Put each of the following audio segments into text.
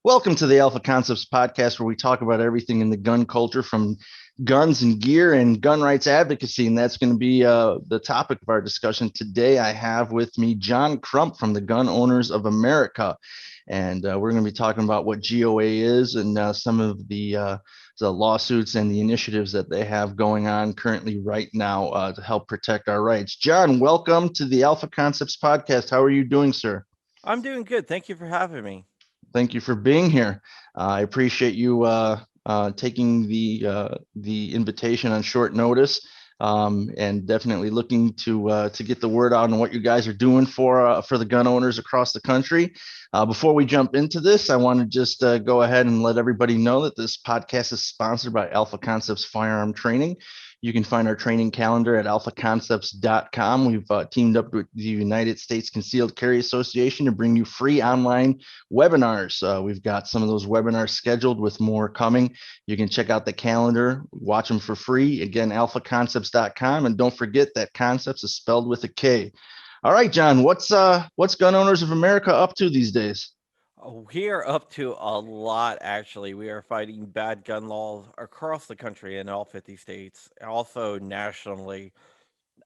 Welcome to the Alpha Concepts podcast, where we talk about everything in the gun culture, from guns and gear and gun rights advocacy. And that's going to be the topic of our discussion today. I have with me John Crump from the Gun Owners of America. And we're going to be talking about what GOA is and some of the lawsuits and the initiatives that they have going on currently right now to help protect our rights. John, welcome to the Alpha Concepts podcast. How are you doing, sir? I'm doing good. Thank you for having me. Thank you for being here. I appreciate you taking the invitation on short notice, and definitely looking to get the word out on what you guys are doing for the gun owners across the country. Before we jump into this, I want to just go ahead and let everybody know that this podcast is sponsored by Alpha Concepts Firearm Training. You can find our training calendar at alphaconcepts.com. We've teamed up with the United States Concealed Carry Association to bring you free online webinars. We've got some of those webinars scheduled with more coming. You can check out the calendar, watch them for free. Again, alphaconcepts.com. And don't forget that concepts is spelled with a K. All right, John, what's Gun Owners of America up to these days? We are up to a lot, actually. We are fighting bad gun laws across the country in all 50 states, also nationally.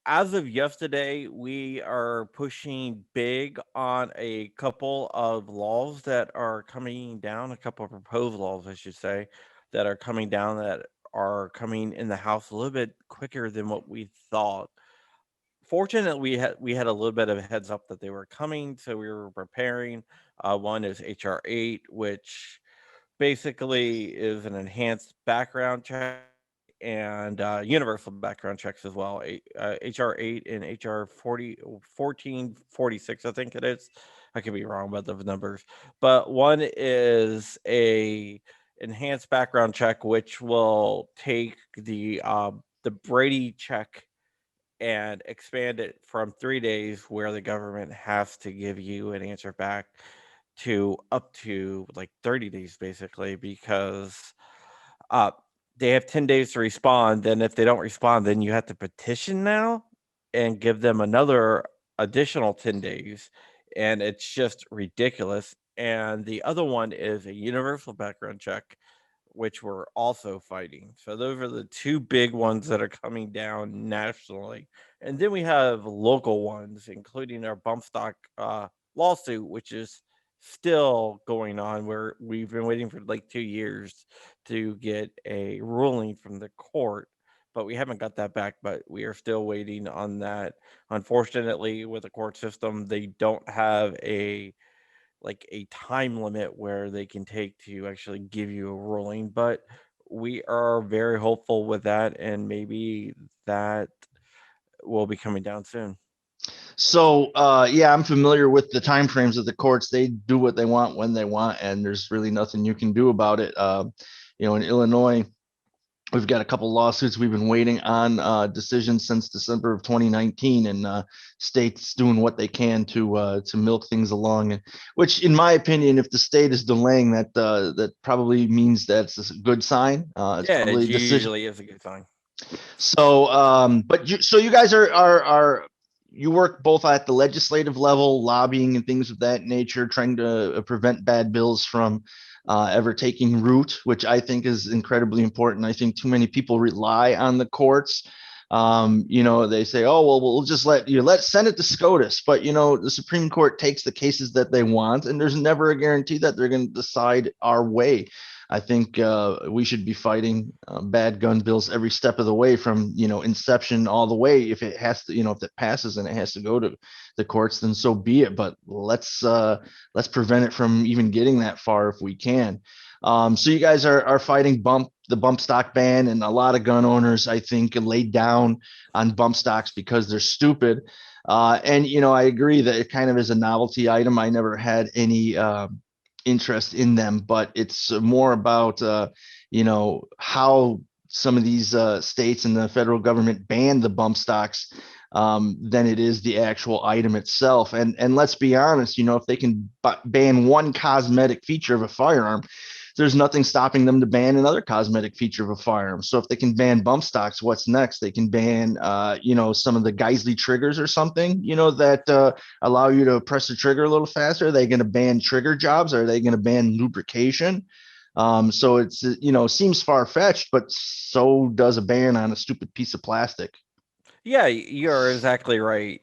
As of yesterday, we are pushing big on a couple of laws that are coming down, a couple of proposed laws, I should say, that are coming down that are coming in the House a little bit quicker than what we thought. Fortunately, we had a little bit of a heads up that they were coming, so we were preparing. One is HR 8, which basically is an enhanced background check and universal background checks as well. HR 8 and HR 1446, I think it is. I could be wrong about the numbers, but one is a enhanced background check, which will take the Brady check and expand it from 3 days, where the government has to give you an answer back, to up to like 30 days, basically, because uh, they have 10 days to respond. Then, if they don't respond, then you have to petition now and give them another additional 10 days. And it's just ridiculous. And the other one is a universal background check, which we're also fighting. So those are the two big ones that are coming down nationally. And then we have local ones, including our bump stock lawsuit, which is still going on, where we've been waiting for like 2 years to get a ruling from the court. But we haven't got that back, but we are still waiting on that. Unfortunately, with the court system, they don't have a time limit where they can take to actually give you a ruling, but we are very hopeful with that, and maybe that will be coming down soon. So, yeah, I'm familiar with the timeframes of the courts. They do what they want when they want, and there's really nothing you can do about it. In Illinois, we've got a couple lawsuits. We've been waiting on decisions since December of 2019, and states doing what they can to milk things along. Which, in my opinion, if the state is delaying that, that probably means that's a good sign. It's Yeah, probably it a decision. usually is a good sign. So, so you guys are you work both at the legislative level, lobbying and things of that nature, trying to prevent bad bills from ever taking root, which I think is incredibly important. I think too many people rely on the courts. They say, "Oh, well, we'll just let send it to SCOTUS," but the Supreme Court takes the cases that they want, and there's never a guarantee that they're going to decide our way. I think we should be fighting bad gun bills every step of the way, from inception all the way. If it has to, if it passes and it has to go to the courts, then so be it. But let's prevent it from even getting that far if we can. So you guys are fighting the bump stock ban, and a lot of gun owners, I think, laid down on bump stocks because they're stupid. And I agree that it kind of is a novelty item. I never had any interest in them, but it's more about how some of these states and the federal government ban the bump stocks, than it is the actual item itself. And let's be honest, if they can ban one cosmetic feature of a firearm, there's nothing stopping them to ban another cosmetic feature of a firearm. So if they can ban bump stocks, what's next? They can ban, some of the Geisley triggers or something, that allow you to press the trigger a little faster. Are they going to ban trigger jobs? Are they going to ban lubrication? So it's, seems far fetched, but so does a ban on a stupid piece of plastic. Yeah, you're exactly right.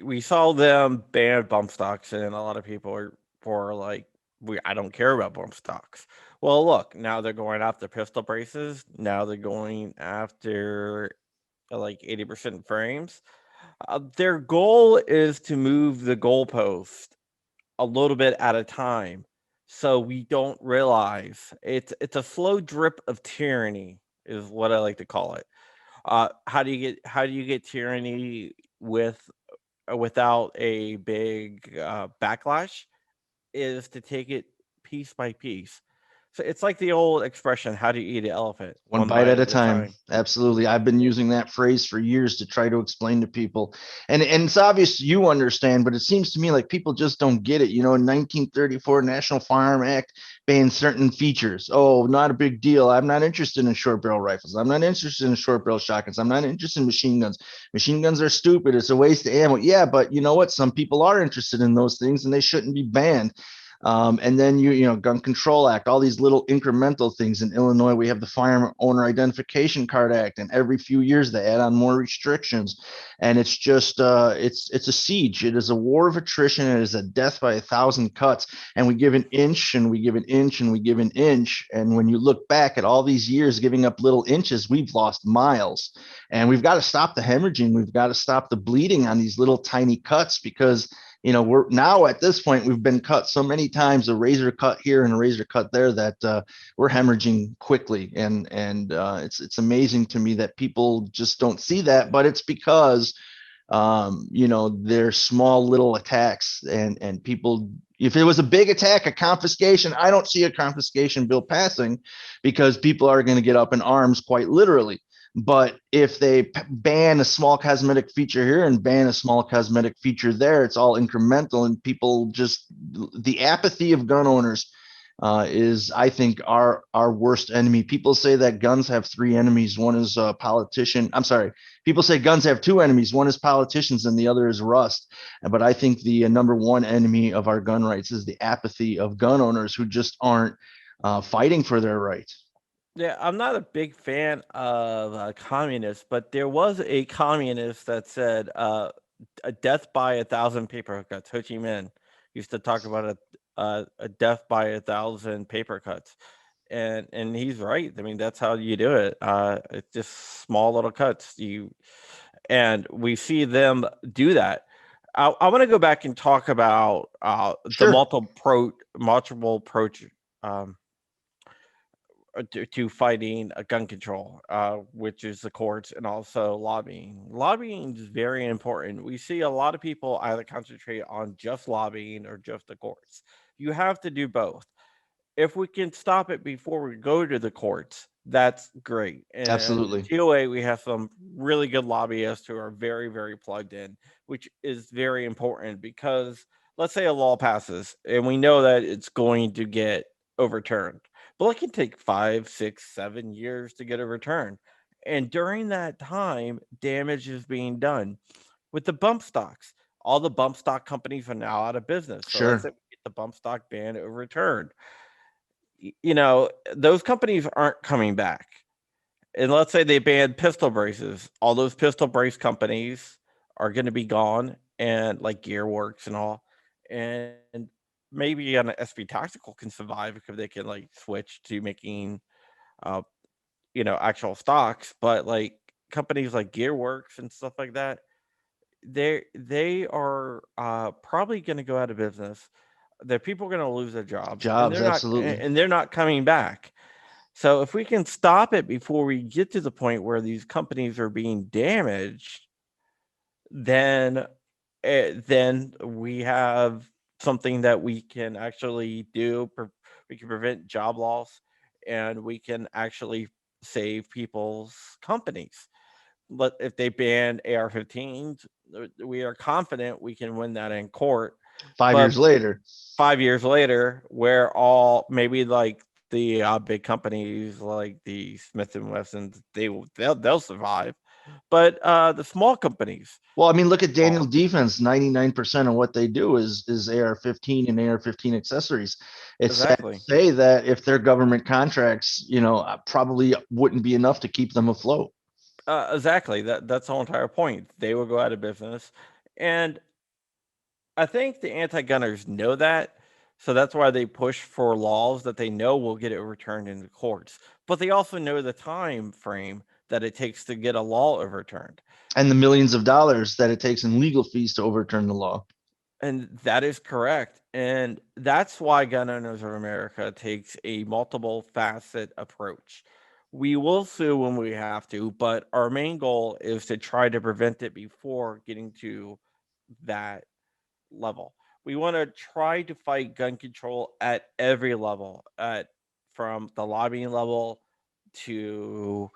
We saw them ban bump stocks, and a lot of people were like, I don't care about bump stocks." Well, look, now they're going after pistol braces. Now they're going after like 80% frames. Their goal is to move the goalpost a little bit at a time, so we don't realize it's a slow drip of tyranny, is what I like to call it. How do you get tyranny without a big backlash? Is to take it piece by piece. So it's like the old expression, "How do you eat an elephant? One One bite bite at a at a time. time." Absolutely. I've been using that phrase for years to try to explain to people. And it's obvious you understand, but it seems to me like people just don't get it. In 1934 National Firearm Act banned certain features. Oh, not a big deal. I'm not interested in short barrel rifles. I'm not interested in short barrel shotguns. I'm not interested in machine guns. Machine guns are stupid. It's a waste of ammo. Yeah, but you know what? Some people are interested in those things and they shouldn't be banned. And then Gun Control Act, all these little incremental things. In Illinois, we have the Firearm Owner Identification Card Act, and every few years they add on more restrictions. And it's just it's a siege. It is a war of attrition. It is a death by 1,000 cuts. And we give an inch, and we give an inch, and we give an inch. And when you look back at all these years giving up little inches, we've lost miles. And we've got to stop the hemorrhaging. We've got to stop the bleeding on these little tiny cuts, because we're now at this point, we've been cut so many times, a razor cut here and a razor cut there, that we're hemorrhaging quickly. And it's amazing to me that people just don't see that, but it's because they're small little attacks, and people, if it was a big attack, a confiscation, I don't see a confiscation bill passing, because people are going to get up in arms, quite literally. But if they ban a small cosmetic feature here and ban a small cosmetic feature there, it's all incremental, and people just, the apathy of gun owners is, I think, our worst enemy. People say that guns have three enemies. One is a politician. I'm sorry. People say guns have two enemies. One is politicians and the other is rust. But I think the number one enemy of our gun rights is the apathy of gun owners, who just aren't fighting for their rights. Yeah, I'm not a big fan of communists, but there was a communist that said a death by 1,000 paper cuts. Ho Chi Minh used to talk about a death by 1,000 paper cuts, and he's right. I mean, that's how you do it. It's just small little cuts. And we see them do that. I want to go back and talk about the Sure. multiple approach. Um, to fighting gun control, which is the courts and also lobbying. Lobbying is very important. We see a lot of people either concentrate on just lobbying or just the courts. You have to do both. If we can stop it before we go to the courts, that's great. And Absolutely. TOA, we have some really good lobbyists who are very, very plugged in, which is very important because let's say a law passes and we know that it's going to get overturned, but it can take 5, 6, 7 years to get overturned. And during that time, damage is being done with the bump stocks. All the bump stock companies are now out of business. So let's say Sure. we get the bump stock ban overturned, those companies aren't coming back. And let's say they ban pistol braces. All those pistol brace companies are going to be gone, and like Gearworks and all. And maybe an SB Tactical can survive because they can like switch to making, uh, actual stocks. But like companies like Gearworks and stuff like that, they are probably going to go out of business. That people are going to lose their jobs, and Jobs. they're not, Absolutely. and they're not coming back. So if we can stop it before we get to the point where these companies are being damaged, then then we have something that we can actually do. We can prevent job loss, and we can actually save people's companies. But if they ban AR-15s, we are confident we can win that in court. 5 years But later. 5 years later, where all maybe like The big companies like the Smith and Wessons, they'll survive, but the small companies, Well, I mean, look at Daniel well, Defense. 99% of what they do is AR-15 and AR-15 accessories. It's sad to exactly. say that if their government contracts, probably wouldn't be enough to keep them afloat. Exactly. That's the whole entire point. They will go out of business, and I think the anti-gunners know that, so that's why they push for laws that they know will get it overturned in the courts. But they also know the time frame that it takes to get a law overturned. And the millions of dollars that it takes in legal fees to overturn the law. And that is correct. And that's why Gun Owners of America takes a multiple facet approach. We will sue when we have to, but our main goal is to try to prevent it before getting to that level. We want to try to fight gun control at every level, from the lobbying level to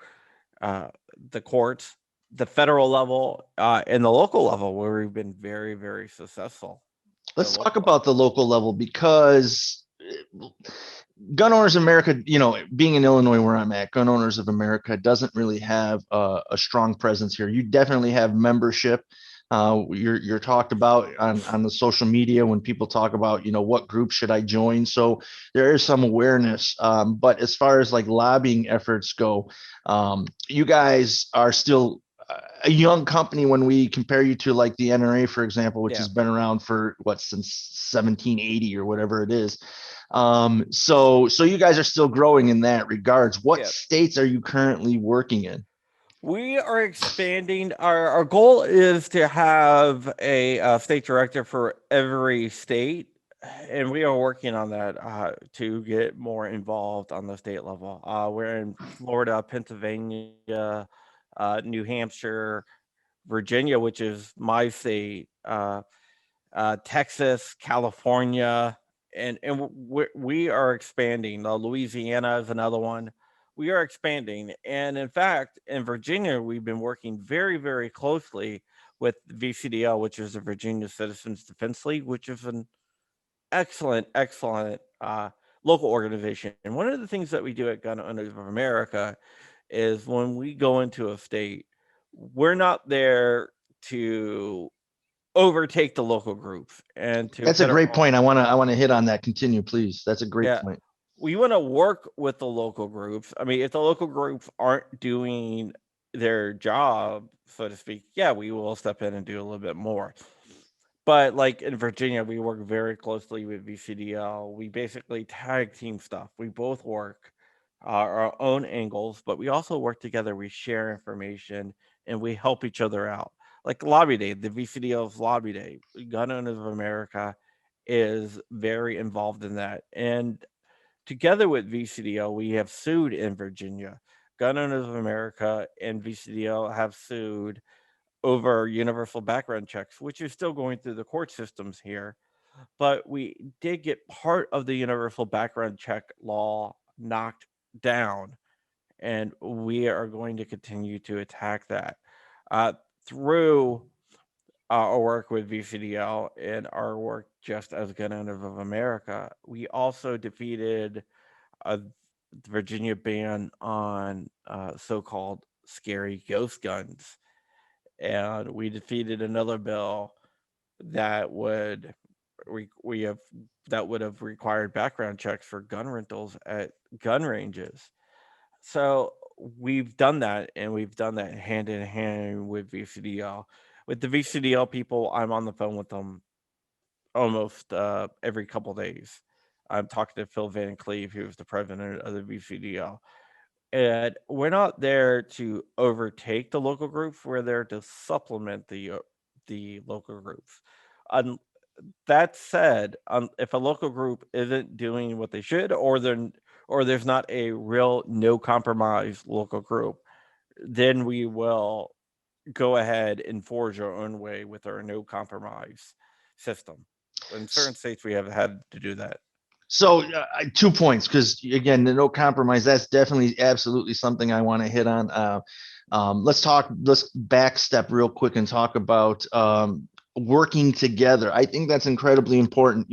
uh, the courts, the federal level, and the local level, where we've been very, very successful. The Let's talk local level. about the local level because Gun Owners of America, being in Illinois where I'm at, Gun Owners of America doesn't really have a strong presence here. You definitely have membership. You're talked about on the social media when people talk about, what group should I join. So there is some awareness. But as far as like lobbying efforts go, you guys are still a young company when we compare you to like the NRA, for example, which Yeah. has been around for since 1780 or whatever it is. So you guys are still growing in that regards. What Yeah. states are you currently working in? We are expanding. Our goal is to have a state director for every state, and we are working on that to get more involved on the state level. We're in Florida, Pennsylvania, New Hampshire, Virginia, which is my state, Texas, California, and we are expanding. Louisiana is another one. We are expanding, and in fact, in Virginia, we've been working very, very closely with VCDL, which is the Virginia Citizens Defense League, which is an excellent, excellent local organization. And one of the things that we do at Gun Owners of America is when we go into a state, we're not there to overtake the local groups and to That's a put our great point. I want to hit on that. Continue, please. That's a great yeah, point. we want to work with the local groups. I mean, if the local groups aren't doing their job, so to speak, yeah, we will step in and do a little bit more. But like in Virginia, we work very closely with VCDL. We basically tag team stuff. We both work our own angles, but we also work together. We share information and we help each other out. Like Lobby Day, the VCDL's Lobby Day, Gun Owners of America is very involved in that. And together with VCDL, we have sued in Virginia. Gun Owners of America and VCDL have sued over universal background checks, which is still going through the court systems here. But we did get part of the universal background check law knocked down, and we are going to continue to attack that uh, through our work with VCDL and our work just as Gun Owners of America. We also defeated a Virginia ban on so-called scary ghost guns, and we defeated another bill that would we have that would have required background checks for gun rentals at gun ranges. So we've done that, and we've done that hand in hand with VCDL. With the VCDL people, I'm on the phone with them almost every couple days. I'm talking to Phil Van Cleve, who's the president of the VCDL. And we're not there to overtake the local groups. We're there to supplement the local groups. Um, that said, if a local group isn't doing what they should, or there's not a real no compromise local group, then we will go ahead and forge our own way with our no compromise system. In certain states, we have had to do that. So 2 points, because again, the no compromise. That's definitely absolutely something I want to hit on. Let's back step real quick and talk about working together. I think that's incredibly important.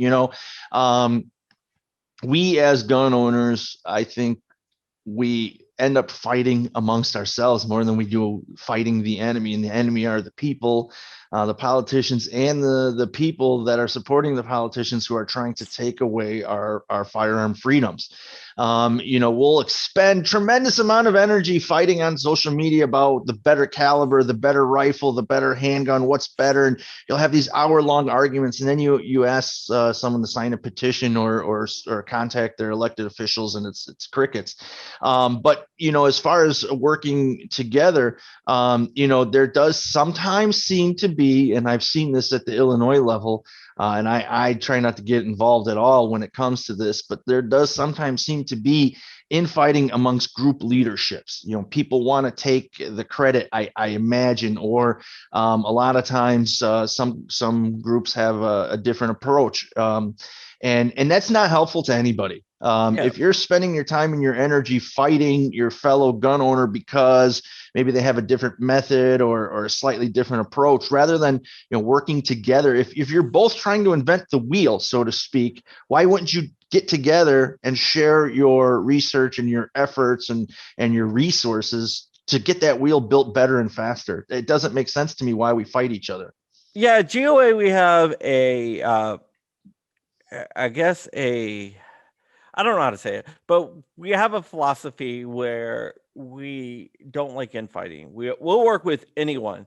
we as gun owners, I think we end up fighting amongst ourselves more than we do fighting the enemy, and the enemy are the people, the politicians, and the people that are supporting the politicians who are trying to take away our firearm freedoms. We'll expend tremendous amount of energy fighting on social media about the better caliber, the better rifle, the better handgun, what's better, and you'll have these hour-long arguments, and then you ask someone to sign a petition or contact their elected officials, and it's crickets. But as far as working together, there does sometimes seem to be, and I've seen this at the Illinois level, and I try not to get involved at all when it comes to this, but there does sometimes seem to be infighting amongst group leaderships. People want to take the credit, I imagine, or a lot of times some groups have a different approach, and that's not helpful to anybody. If you're spending your time and your energy fighting your fellow gun owner because maybe they have a different method or a slightly different approach, rather than working together, if you're both trying to invent the wheel, so to speak, why wouldn't you get together and share your research and your efforts and your resources to get that wheel built better and faster? It doesn't make sense to me why we fight each other. Yeah, GOA, we have I guess I don't know how to say it, but we have a philosophy where we don't like infighting. We'll work with anyone.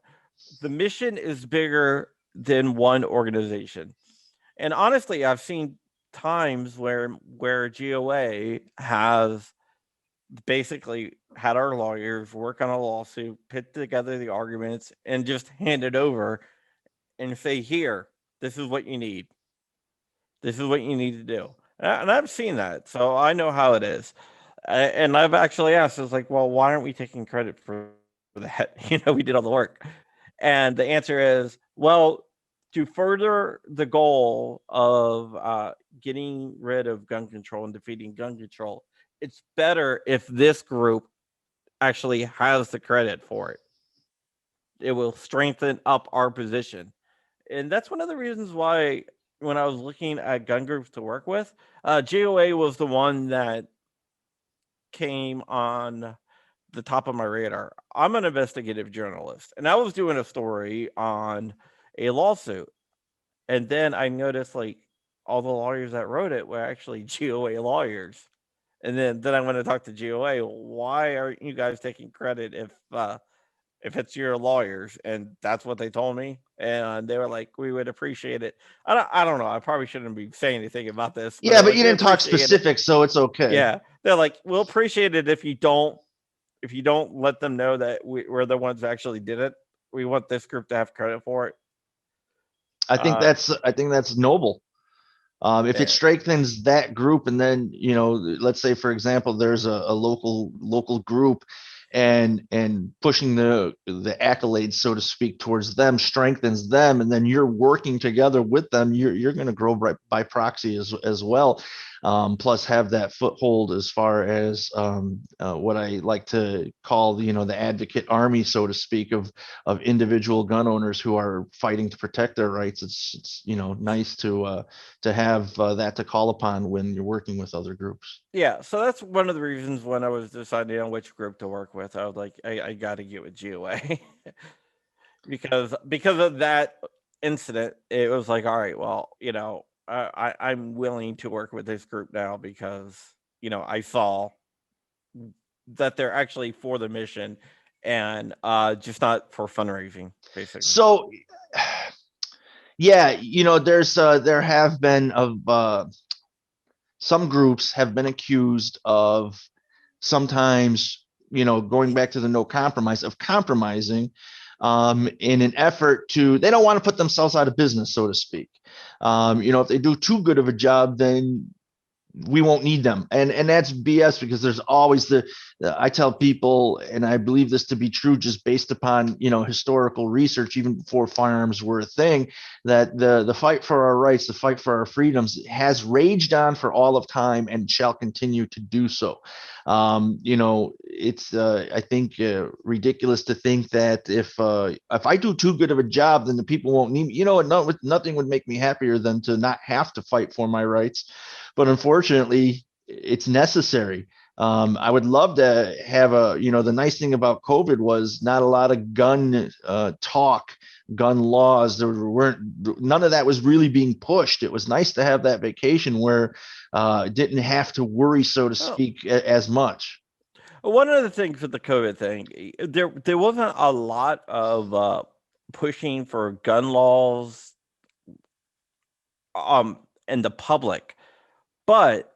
The mission is bigger than one organization. And honestly, I've seen times where GOA has basically had our lawyers work on a lawsuit, put together the arguments, and just hand it over and say, here, this is what you need. This is what you need to do. And I've seen that, so I know how it is. And I've actually asked, it's like, well, why aren't we taking credit for that? We did all the work. And the answer is, well, to further the goal of getting rid of gun control and defeating gun control, it's better if this group actually has the credit for it. It will strengthen up our position. And that's one of the reasons why when I was looking at gun groups to work with, GOA was the one that came on the top of my radar. I'm an investigative journalist, and I was doing a story on a lawsuit. And then I noticed like all the lawyers that wrote it were actually GOA lawyers. And then I went to talk to GOA. Why aren't you guys taking credit if it's your lawyers? And that's what they told me. And they were like, we would appreciate it. I don't know. I probably shouldn't be saying anything about this. Yeah, but like, you didn't talk specifics, so it's okay. Yeah. They're like, we'll appreciate it if you don't let them know that we're the ones that actually did it. We want this group to have credit for it. I think that's noble. If it strengthens that group, and then let's say, for example, there's a local group, and pushing the accolades, so to speak, towards them strengthens them, and then you're working together with them, you're going to grow by proxy as well. Plus have that foothold as far as what I like to call the advocate army, so to speak, of individual gun owners who are fighting to protect their rights. It's nice to have that to call upon when you're working with other groups. Yeah, so that's one of the reasons when I was deciding on which group to work with, I was like, I got to get with GOA because of that incident. It was like, all right, well, I'm willing to work with this group now because I saw that they're actually for the mission and just not for fundraising, basically. So, yeah, there have been some groups have been accused of sometimes, going back to the no compromise, of compromising in an effort they don't want to put themselves out of business, so to speak. If they do too good of a job, then we won't need them. And that's BS, because there's always I tell people, and I believe this to be true just based upon, historical research, even before firearms were a thing, that the fight for our rights, the fight for our freedoms has raged on for all of time and shall continue to do so. It's I think ridiculous to think that if I do too good of a job, then the people won't need me. Nothing would make me happier than to not have to fight for my rights. but unfortunately, it's necessary. I would love to have the nice thing about COVID was not a lot of gun talk, gun laws. There weren't, none of that was really being pushed. It was nice to have that vacation where didn't have to worry, so to Oh, speak, as much. one of the things with the COVID thing, there wasn't a lot of pushing for gun laws in the public, but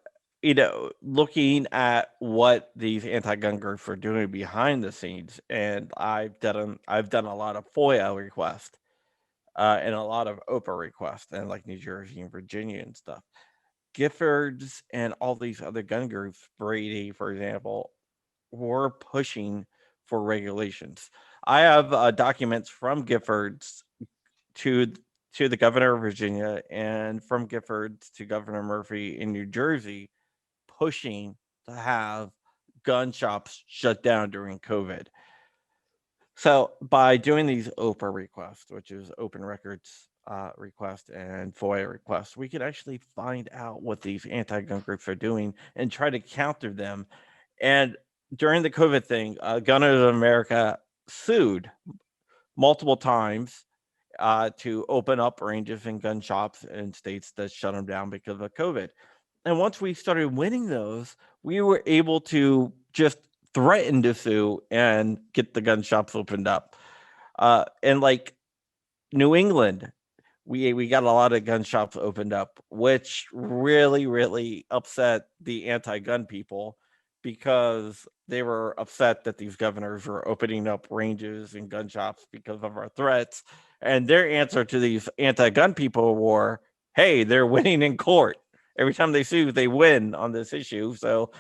looking at what these anti-gun groups are doing behind the scenes, and I've done a lot of FOIA requests and a lot of OPA requests, and like New Jersey and Virginia and stuff. Giffords and all these other gun groups, Brady, for example, were pushing for regulations. I have documents from Giffords to to the governor of Virginia and from Giffords to Governor Murphy in New Jersey, pushing to have gun shops shut down during COVID. So by doing these OPA requests, which is open records request and FOIA requests, we could actually find out what these anti-gun groups are doing and try to counter them. And during the COVID thing, Gunners of America sued multiple times to open up ranges and gun shops in states that shut them down because of COVID. And once we started winning those, we were able to just threaten to sue and get the gun shops opened up. And like New England, we got a lot of gun shops opened up, which really, really upset the anti-gun people because they were upset that these governors were opening up ranges and gun shops because of our threats. And their answer to these anti-gun people were, hey, they're winning in court. Every time they sue, they win on this issue. So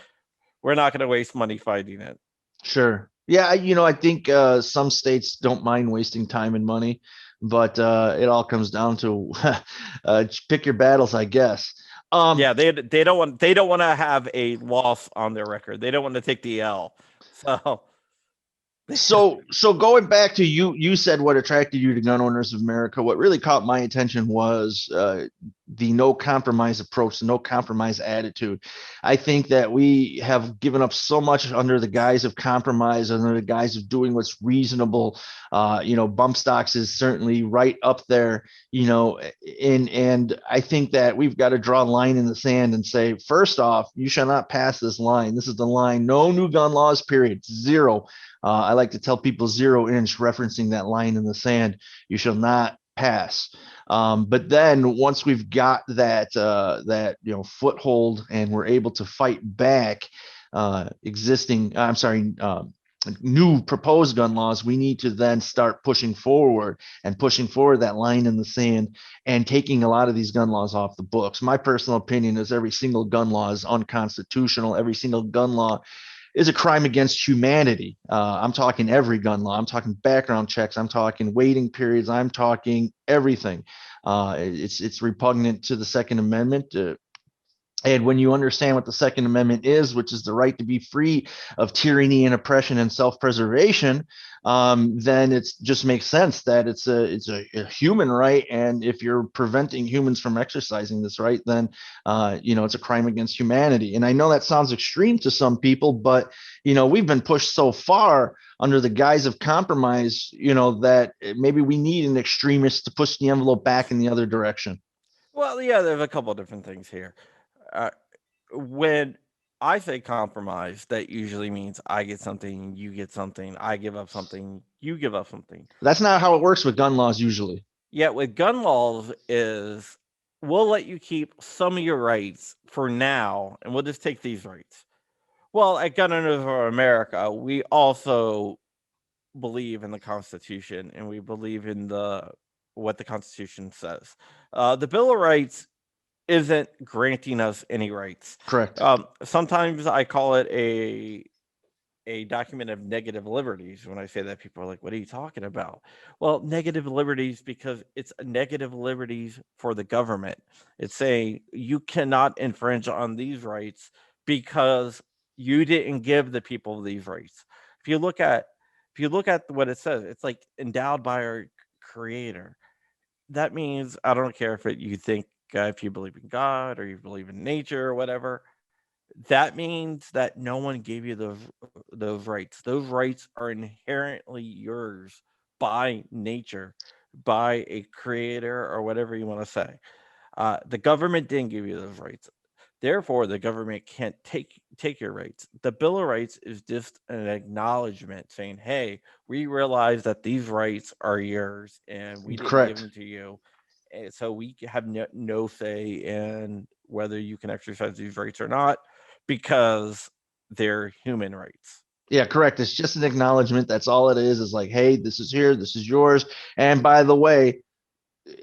we're not going to waste money fighting it. Sure. Yeah, I think some states don't mind wasting time and money, but it all comes down to pick your battles, I guess. Yeah, they don't want to have a loss on their record. They don't want to take the L. So So going back to you said what attracted you to Gun Owners of America. What really caught my attention was the no compromise approach, the no compromise attitude. I think that we have given up so much under the guise of compromise, under the guise of doing what's reasonable. Bump stocks is certainly right up there. And I think that we've got to draw a line in the sand and say, first off, you shall not pass this line. This is the line. No new gun laws. Period. Zero. I like to tell people 0 inch, referencing that line in the sand. You shall not pass. But then once we've got that foothold and we're able to fight back new proposed gun laws, we need to then start pushing forward that line in the sand and taking a lot of these gun laws off the books. My personal opinion is every single gun law is unconstitutional. Every single gun law is a crime against humanity. I'm talking every gun law. I'm talking background checks. I'm talking waiting periods. I'm talking everything. It's repugnant to the Second Amendment. And when you understand what the Second Amendment is, which is the right to be free of tyranny and oppression and self-preservation, then it just makes sense that it's a human right. And if you're preventing humans from exercising this right, then it's a crime against humanity. And I know that sounds extreme to some people, but we've been pushed so far under the guise of compromise, that maybe we need an extremist to push the envelope back in the other direction. well, yeah, there's a couple of different things here. Uh, when I say compromise, that usually means I get something, you get something, I give up something, you give up something. That's not how it works with gun laws usually. Yet with gun laws is we'll let you keep some of your rights for now, and we'll just take these rights. Well, at Gun Owners of America, we also believe in the Constitution and we believe in the what the Constitution says. The Bill of Rights isn't granting us any rights. Correct. Sometimes I call it a document of negative liberties. When I say that, people are like, "What are you talking about?" Well, negative liberties because it's negative liberties for the government. It's saying you cannot infringe on these rights because you didn't give the people these rights. If you look at what it says, it's like endowed by our creator. That means I don't care if you think if you believe in God or you believe in nature or whatever, that means that no one gave you those rights. Those rights are inherently yours by nature, by a creator or whatever you want to say. The government didn't give you those rights. Therefore, the government can't take your rights. The Bill of Rights is just an acknowledgement saying, "Hey, we realize that these rights are yours, and we didn't give Correct. them to you, and so we have no say in whether you can exercise these rights or not, because they're human rights." Yeah, correct. It's just an acknowledgement. That's all it is. Is like, hey, this is here. This is yours. And by the way,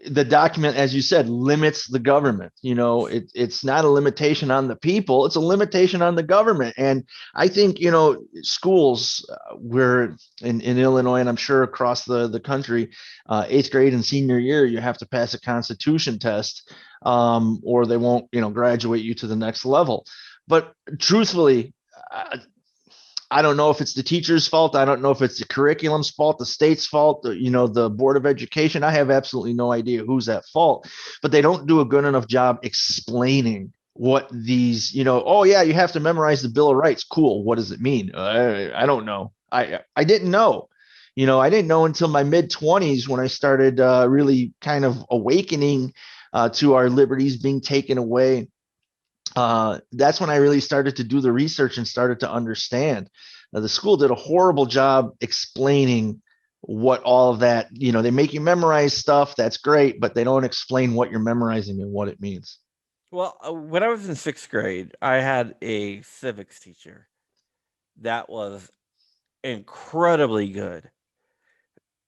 the document, as you said, limits the government. It's not a limitation on the people, it's a limitation on the government. And I think, schools, we're in Illinois, and I'm sure across the country, 8th grade and senior year, you have to pass a constitution test, or they won't, graduate you to the next level. But truthfully, I don't know if it's the teacher's fault. I don't know if it's the curriculum's fault, the state's fault, the Board of Education. I have absolutely no idea who's at fault, but they don't do a good enough job explaining what these, oh yeah, you have to memorize the Bill of Rights. Cool. What does it mean? I don't know. I didn't know. I didn't know until my mid-20s when I started really kind of awakening to our liberties being taken away. That's when I really started to do the research and started to understand. Now, the school did a horrible job explaining what all of that, they make you memorize stuff. That's great, but they don't explain what you're memorizing and what it means. Well, when I was in 6th grade, I had a civics teacher that was incredibly good,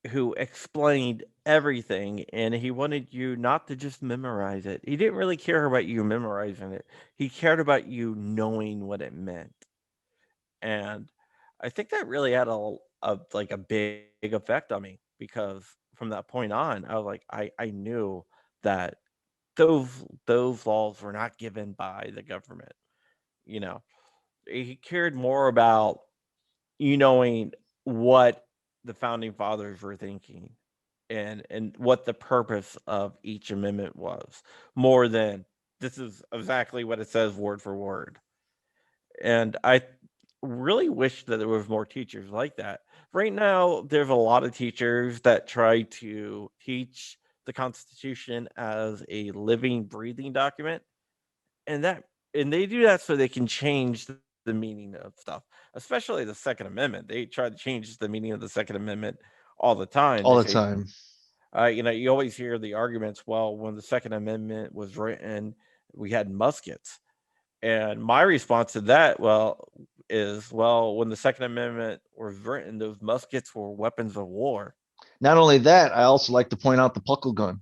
who explained everything, and he wanted you not to just memorize it. He didn't really care about you memorizing it. He cared about you knowing what it meant. And I think that really had a big effect on me, because from that point on, I was like, I knew that those laws were not given by the government. You know, he cared more about you knowing what the founding fathers were thinking, and what the purpose of each amendment was, more than this is exactly what it says word for word. And I really wish that there was more teachers like that. Right now, there's a lot of teachers that try to teach the Constitution as a living, breathing document, and that and they do that so they can change the meaning of stuff, especially the Second Amendment. They try to change the meaning of the Second Amendment all the time. All They the say, time. you always hear the arguments, well, when the Second Amendment was written, we had muskets. And my response to that, well, when the Second Amendment was written, those muskets were weapons of war. Not only that, I also like to point out the puckle gun.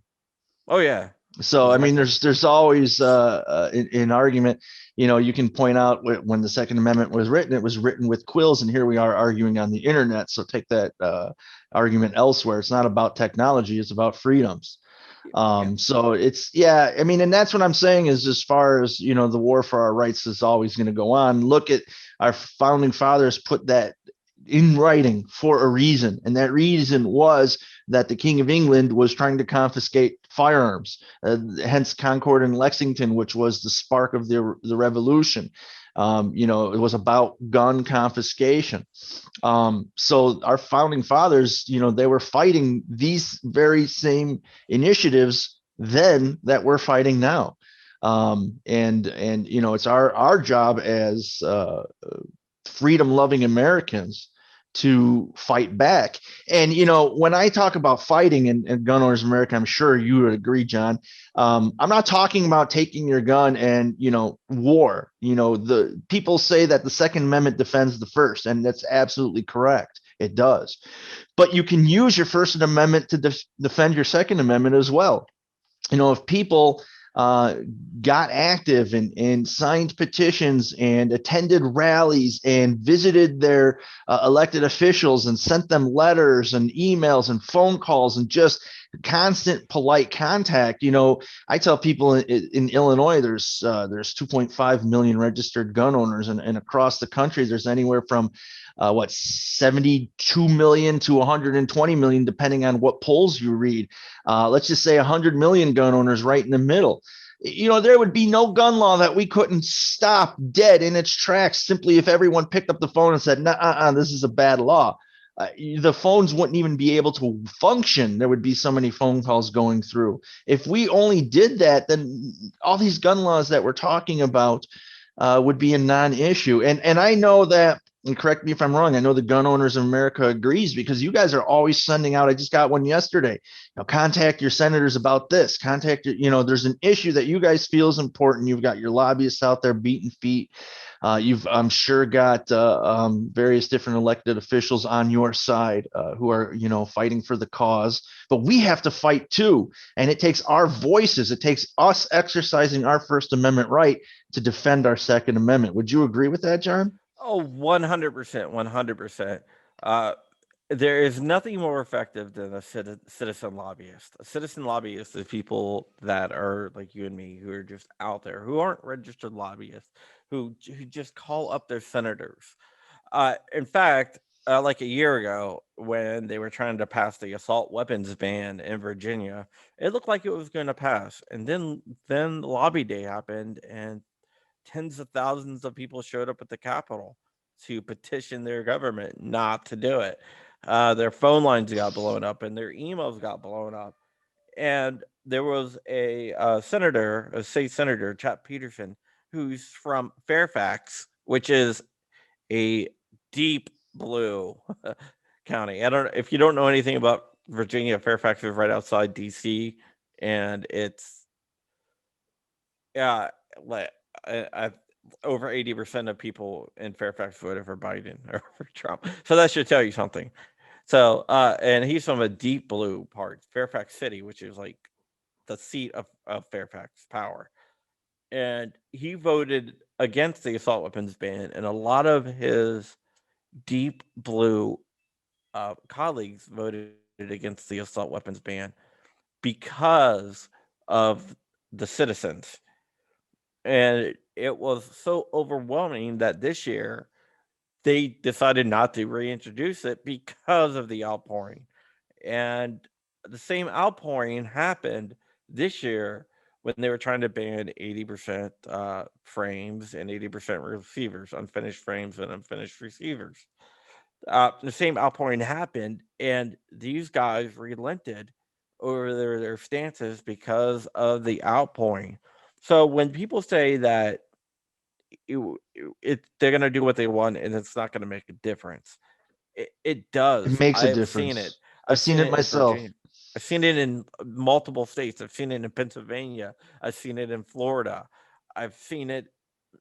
Oh yeah, So I mean, exactly. there's always an argument. You can point out when the Second Amendment was written, it was written with quills, and here we are arguing on the internet. So take that argument elsewhere. It's not about technology; it's about freedoms. Yeah. So it's, yeah, I mean, and that's what I'm saying is, as far as, the war for our rights is always going to go on. Look at our founding fathers put that in writing for a reason. And that reason was that the King of England was trying to confiscate firearms, hence Concord and Lexington, which was the spark of the revolution. It was about gun confiscation. So our founding fathers, they were fighting these very same initiatives then that we're fighting now. And it's our job as freedom loving Americans to fight back. And when I talk about fighting and Gun Owners America, I'm sure you would agree, John. I'm not talking about taking your gun and war. The people say that the Second Amendment defends the First, and that's absolutely correct. It does. But you can use your First Amendment to defend your Second Amendment as well. If people uh, got active and signed petitions and attended rallies and visited their elected officials and sent them letters and emails and phone calls and just constant polite contact. I tell people in Illinois, there's 2.5 million registered gun owners, and across the country, there's anywhere from 72 million to 120 million, depending on what polls you read. Let's just say 100 million gun owners right in the middle. there would be no gun law that we couldn't stop dead in its tracks simply if everyone picked up the phone and said, nah, this is a bad law. The phones wouldn't even be able to function. There would be so many phone calls going through. If we only did that, then all these gun laws that we're talking about would be a non-issue. And I know that, and correct me if I'm wrong, I know the Gun Owners of America agrees, because you guys are always sending out, I just got one yesterday, contact your senators about this, there's an issue that you guys feel is important. You've got your lobbyists out there beating feet. You've, I'm sure, got various different elected officials on your side who are, fighting for the cause. But we have to fight too. And it takes our voices. It takes us exercising our First Amendment right to defend our Second Amendment. Would you agree with that, John? Oh, 100%, 100%. There is nothing more effective than a citizen lobbyist. A citizen lobbyist is people that are like you and me, who are just out there, who aren't registered lobbyists, who just call up their senators. In fact, like a year ago, when they were trying to pass the assault weapons ban in Virginia, it looked like it was going to pass, and then lobby day happened, and tens of thousands of people showed up at the Capitol to petition their government not to do it. Their phone lines got blown up and their emails got blown up. And there was a senator, a state senator, Chap Peterson, who's from Fairfax, which is a deep blue county. I don't if you don't know anything about Virginia, Fairfax is right outside DC, and it's yeah, like over 80% of people in Fairfax voted for Biden or for Trump. So that should tell you something. So, and he's from a deep blue part, Fairfax City, which is like the seat of Fairfax Power. And he voted against the assault weapons ban, and a lot of his deep blue colleagues voted against the assault weapons ban because of the citizens. And it was so overwhelming that this year they decided not to reintroduce it because of the outpouring. And the same outpouring happened this year when they were trying to ban 80% frames and 80% receivers, unfinished frames and unfinished receivers. The same outpouring happened, and these guys relented over their stances because of the outpouring. So when people say that they're going to do what they want and it's not going to make a difference, it It does. makes a I've seen it. difference. I've I've seen seen it it in myself. Virginia. I've seen it in multiple states. I've seen it in Pennsylvania. I've seen it in Florida. I've seen it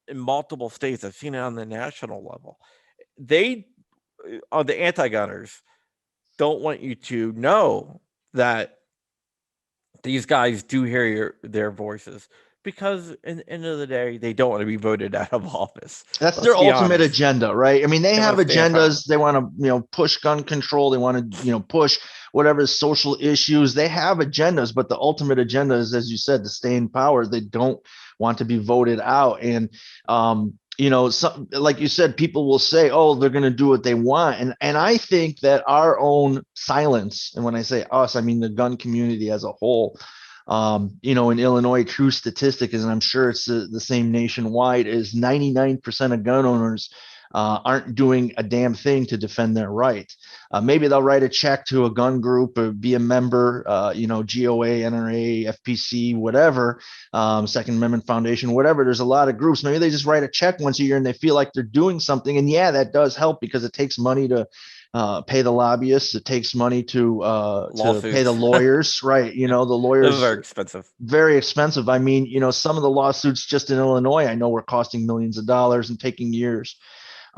in multiple states. I've seen it on the national level. They, on the anti-gunners, don't want you to know that these guys do hear their voices, because in the end of the day, they don't want to be voted out of office. That's Let's their be ultimate honest. agenda, right? I mean, they They have want to stay in power. agendas. They want to, push gun control. They want to, push whatever social issues. They have agendas, but the ultimate agenda is, as you said, to stay in power. They don't want to be voted out. And some, like you said, people will say, "Oh, they're going to do what they want," and I think that our own silence, and when I say us, I mean the gun community as a whole. In Illinois, true statistic is, and I'm sure it's the same nationwide, is 99% of gun owners aren't doing a damn thing to defend their right. Maybe they'll write a check to a gun group or be a member, GOA, NRA, FPC, whatever, Second Amendment Foundation, whatever. There's a lot of groups. Maybe they just write a check once a year and they feel like they're doing something. And yeah, that does help because it takes money to pay the lobbyists. It takes money to pay the Lawsuits. lawyers, right? The Those lawyers, are expensive. very expensive. I mean, some of the lawsuits just in Illinois, I know, were costing millions of dollars and taking years.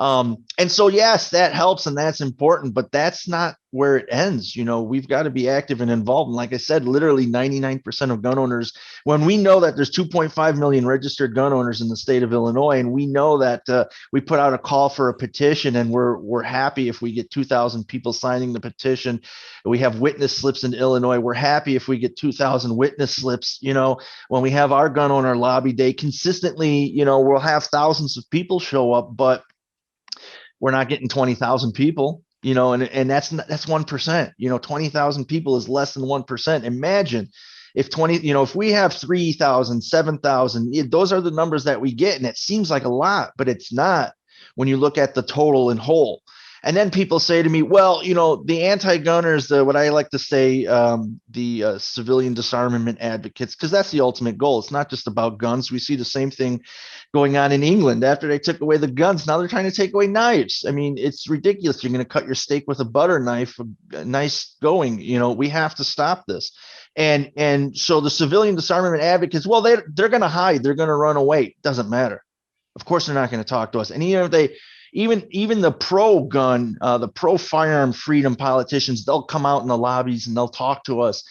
And so, yes, that helps and that's important, but that's not where it ends. We've got to be active and involved. And like I said, literally 99% of gun owners, when we know that there's 2.5 million registered gun owners in the state of Illinois, and we know that we put out a call for a petition, and we're happy if we get 2,000 people signing the petition. We have witness slips in Illinois. We're happy if we get 2,000 witness slips. When we have our gun owner lobby day consistently, we'll have thousands of people show up, but we're not getting 20,000 people, and that's 1%. 20,000 people is less than 1%. Imagine If if we have 3,000, 7,000, those are the numbers that we get. And it seems like a lot, but it's not when you look at the total in whole. And then people say to me, well, the anti-gunners, what I like to say, the civilian disarmament advocates, because that's the ultimate goal. It's not just about guns. We see the same thing going on in England. After they took away the guns, now they're trying to take away knives. I mean, it's ridiculous. You're going to cut your steak with a butter knife. Nice going. We have to stop this. And so the civilian disarmament advocates, well, they're going to hide. They're going to run away. Doesn't matter. Of course, they're not going to talk to us. And even if they even the pro-gun, the pro-firearm freedom politicians, they'll come out in the lobbies and they'll talk to us,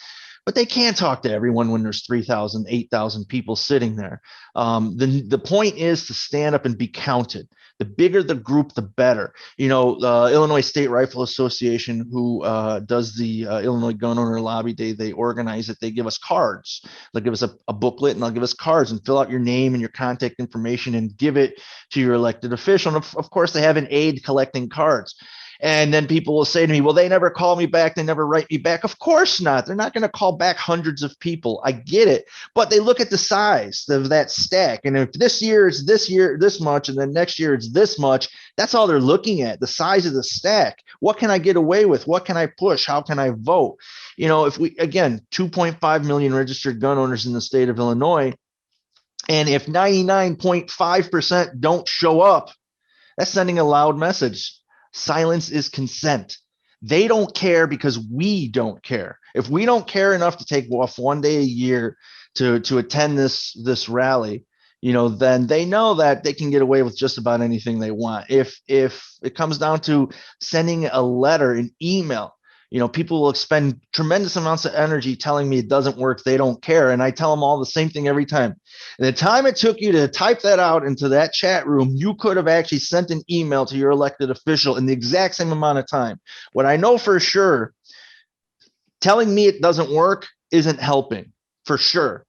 but they can't talk to everyone when there's 3,000, 8,000 people sitting there. The point is to stand up and be counted. The bigger the group, the better. Illinois State Rifle Association, who does the Illinois Gun Owner Lobby Day, they organize it. They give us cards. They'll give us a booklet, and they'll give us cards and fill out your name and your contact information and give it to your elected official. And of course, they have an aide collecting cards. And then people will say to me, well, they never call me back. They never write me back. Of course not. They're not going to call back hundreds of people. I get it. But they look at the size of that stack. And if this year it's this much, and then next year it's this much, that's all they're looking at, the size of the stack. What can I get away with? What can I push? How can I vote? If we, again, 2.5 million registered gun owners in the state of Illinois, and if 99.5% don't show up, that's sending a loud message. Silence is consent. They don't care because we don't care. If we don't care enough to take off one day a year to attend this rally, then they know that they can get away with just about anything they want. If it comes down to sending a letter, an email, people will expend tremendous amounts of energy telling me it doesn't work. They don't care. And I tell them all the same thing every time. And the time it took you to type that out into that chat room, you could have actually sent an email to your elected official in the exact same amount of time. What I know for sure, telling me it doesn't work isn't helping, for sure.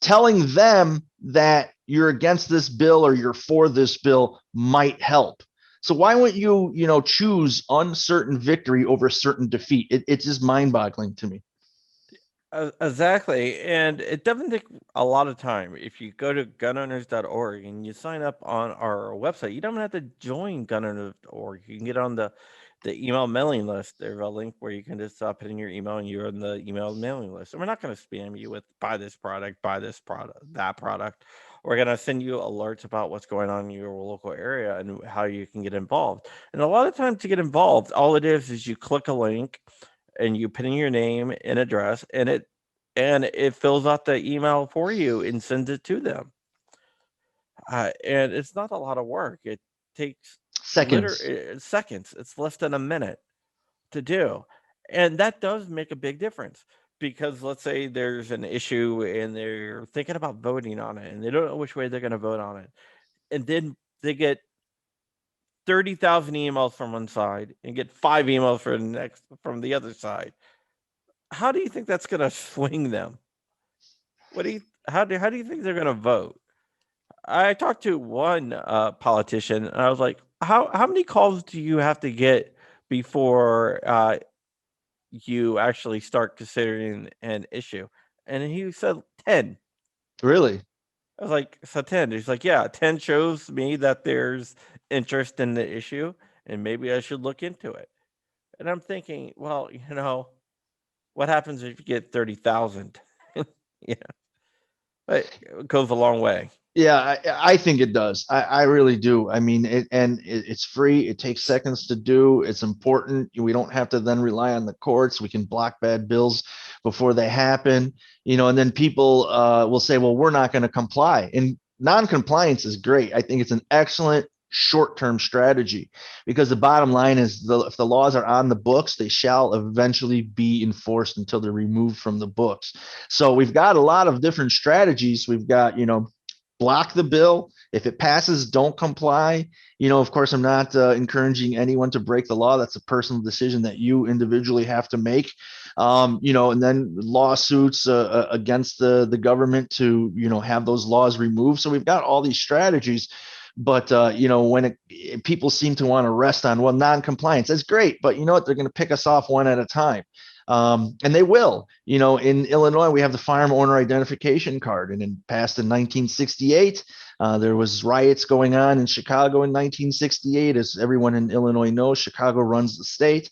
Telling them that you're against this bill or you're for this bill might help. So why wouldn't you, choose uncertain victory over certain defeat? It's just mind-boggling to me. Exactly. And it doesn't take a lot of time. If you go to gunowners.org and you sign up on our website, you don't have to join gunowners.org. You can get on the email mailing list. There's a link where you can just put in your email and you're on the email mailing list. And we're not going to spam you with buy this product, that product. We're going to send you alerts about what's going on in your local area and how you can get involved. And a lot of times to get involved, all it is you click a link and you put in your name and address, and it fills out the email for you and sends it to them. And it's not a lot of work. It takes Seconds. Seconds. It's less than a minute to do. And that does make a big difference, because let's say there's an issue and they're thinking about voting on it and they don't know which way they're going to vote on it. And then they get 30,000 emails from one side and get 5 emails from the other side. How do you think that's going to swing them? How do you think they're going to vote? I talked to one politician and I was like, how many calls do you have to get before you actually start considering an issue? And he said 10. Really? I was like, so 10. He's like, yeah, 10 shows me that there's interest in the issue and maybe I should look into it. And I'm thinking, well, what happens if you get 30,000? Yeah, it goes a long way. Yeah, I think it does. I really do. I mean, it's free. It takes seconds to do. It's important. We don't have to then rely on the courts. We can block bad bills before they happen, and then people will say, well, we're not going to comply. And non-compliance is great. I think it's an excellent short-term strategy, because the bottom line is if the laws are on the books, they shall eventually be enforced until they're removed from the books. So we've got a lot of different strategies. We've got, block the bill. If it passes, don't comply. Of course, I'm not encouraging anyone to break the law. That's a personal decision that you individually have to make. And then lawsuits against the government to, have those laws removed. So we've got all these strategies. But, when people seem to want to rest on, well, non-compliance, that's great. But you know what? They're going to pick us off one at a time. And they will. In Illinois, we have the firearm owner identification card, and passed in 1968. There was riots going on in Chicago in 1968. As everyone in Illinois knows, Chicago runs the state.